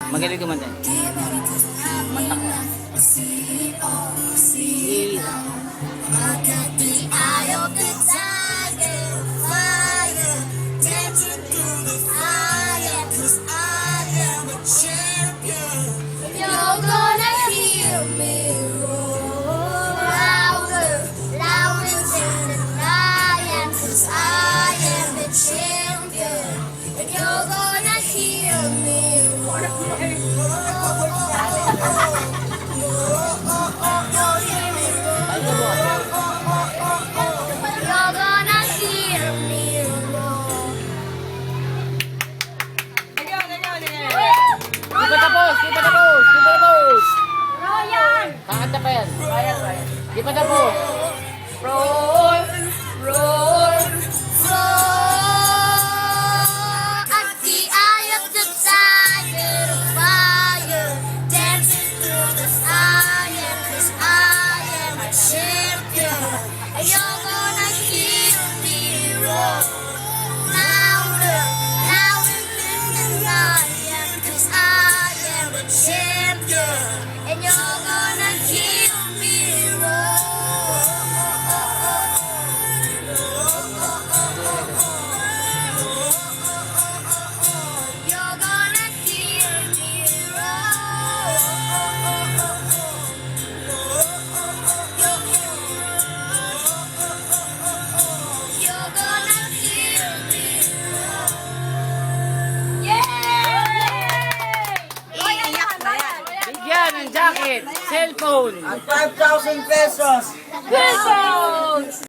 Magaling kumanta. Mata ko. I got the eye of the tiger, fire, dancing through the fire, 'cause I am a champion. You're gonna hear me roar louder, louder than a lion, 'cause I am the champion. And you're gonna hear me roar. You're gonna hear me roar. Di pa tapos! Di pa tapos! Di pa tapos! Royan! Kakanta pa yan. Di pa tapos. Roar, roar, roar. At the eye of the tiger of fire, dancing through the fire, 'cause I am a champion. And you're gonna hear me roar louder, louder than the lion, 'cause I am a champion. And you're gonna hear me roar. You're gonna hear me roar. You're gonna hear me roar. Bigyan ng jacket, cellphone. At 5,000 pesos. Pesos!